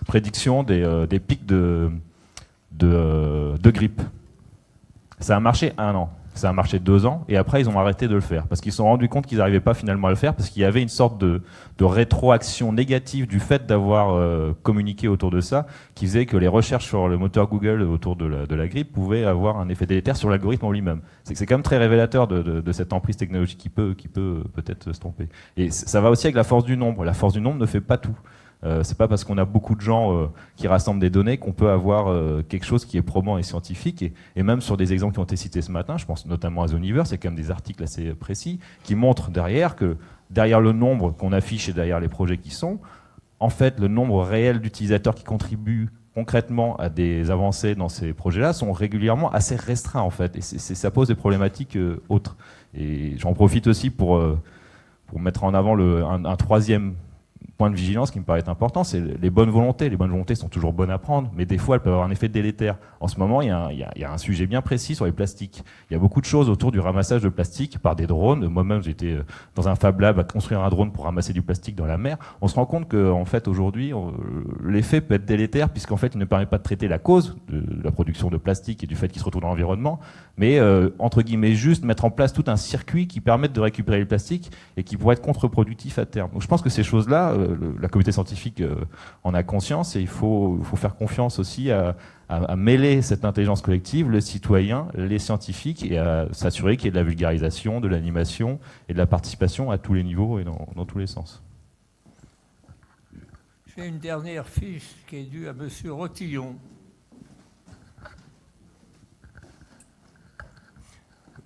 prédiction des pics de grippe. Ça a marché 1 an, ça a marché 2 ans, et après ils ont arrêté de le faire, parce qu'ils se sont rendus compte qu'ils n'arrivaient pas finalement à le faire, parce qu'il y avait une sorte de rétroaction négative du fait d'avoir communiqué autour de ça, qui faisait que les recherches sur le moteur Google autour de la grippe pouvaient avoir un effet délétère sur l'algorithme en lui-même. C'est quand même très révélateur de cette emprise technologique qui peut peut-être se tromper. Et ça va aussi avec la force du nombre. La force du nombre ne fait pas tout. C'est pas parce qu'on a beaucoup de gens qui rassemblent des données qu'on peut avoir quelque chose qui est probant et scientifique. Et même sur des exemples qui ont été cités ce matin, je pense notamment à Zoniverse, il y a quand même des articles assez précis qui montrent que derrière le nombre qu'on affiche et derrière les projets qui sont, en fait, le nombre réel d'utilisateurs qui contribuent concrètement à des avancées dans ces projets-là sont régulièrement assez restreints, en fait. Et ça pose des problématiques autres. Et j'en profite aussi pour mettre en avant un troisième point de vigilance qui me paraît important, c'est les bonnes volontés. Les bonnes volontés sont toujours bonnes à prendre, mais des fois elles peuvent avoir un effet délétère. En ce moment, il y a un sujet bien précis sur les plastiques. Il y a beaucoup de choses autour du ramassage de plastique par des drones. Moi-même, j'étais dans un Fab Lab à construire un drone pour ramasser du plastique dans la mer. On se rend compte qu'en fait, aujourd'hui, l'effet peut être délétère, puisqu'en fait, il ne permet pas de traiter la cause de la production de plastique et du fait qu'il se retrouve dans l'environnement, mais entre guillemets, juste mettre en place tout un circuit qui permette de récupérer le plastique et qui pourrait être contre-productif à terme. Donc je pense que ces choses-là, la communauté scientifique en a conscience, et il faut faire confiance aussi à mêler cette intelligence collective, le citoyen, les scientifiques, et à s'assurer qu'il y ait de la vulgarisation, de l'animation et de la participation à tous les niveaux et dans tous les sens. J'ai une dernière fiche qui est due à M. Rotillon.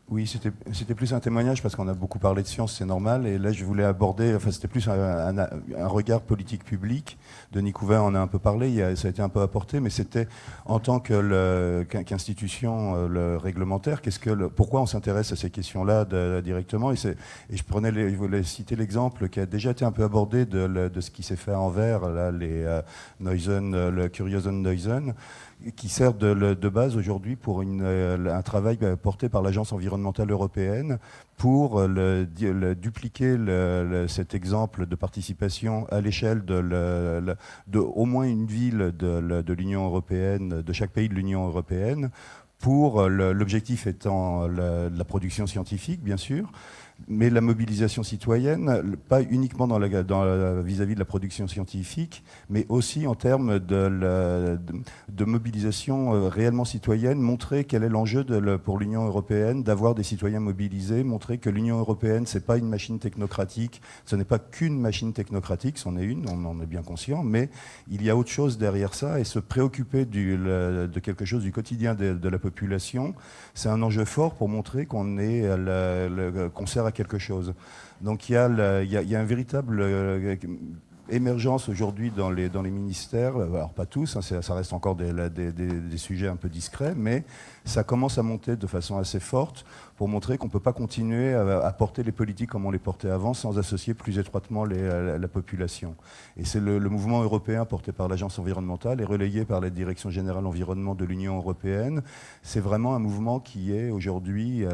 Oui, c'était plus un témoignage parce qu'on a beaucoup parlé de science, c'est normal. Et là, je voulais aborder, enfin, c'était plus un regard politique public. Denis Couvreur en a un peu parlé, ça a été un peu apporté, mais c'était en tant qu'institution réglementaire, pourquoi on s'intéresse à ces questions-là directement. Et je voulais citer l'exemple qui a déjà été un peu abordé de ce qui s'est fait à Anvers, là, le Kuriosen-Neusen, qui sert de base aujourd'hui pour un travail porté par l'Agence environnementale européenne pour dupliquer cet exemple de participation à l'échelle de au moins une ville de l'Union européenne, de chaque pays de l'Union européenne, pour l'objectif étant la production scientifique, bien sûr, mais la mobilisation citoyenne, pas uniquement vis-à-vis de la production scientifique, mais aussi en termes de mobilisation réellement citoyenne, montrer quel est l'enjeu pour l'Union européenne d'avoir des citoyens mobilisés, montrer que l'Union européenne, c'est pas une machine technocratique, ce n'est pas qu'une machine technocratique, c'en est une, on en est bien conscient, mais il y a autre chose derrière ça, et se préoccuper de quelque chose du quotidien de la population, c'est un enjeu fort pour montrer qu'on sert à quelque chose. Donc il y a un véritable émergence aujourd'hui dans les ministères, alors pas tous, hein, ça reste encore des sujets un peu discrets, mais ça commence à monter de façon assez forte pour montrer qu'on ne peut pas continuer à porter les politiques comme on les portait avant sans associer plus étroitement la population. Et c'est le mouvement européen porté par l'Agence environnementale et relayé par la Direction générale environnement de l'Union européenne. C'est vraiment un mouvement qui est aujourd'hui,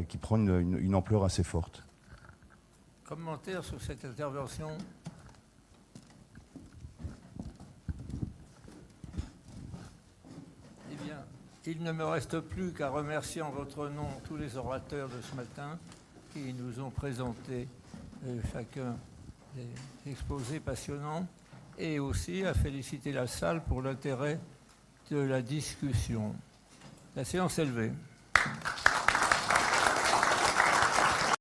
qui prend une ampleur assez forte. Commentaire sur cette intervention ? Il ne me reste plus qu'à remercier en votre nom tous les orateurs de ce matin qui nous ont présenté chacun des exposés passionnants et aussi à féliciter la salle pour l'intérêt de la discussion. La séance est levée.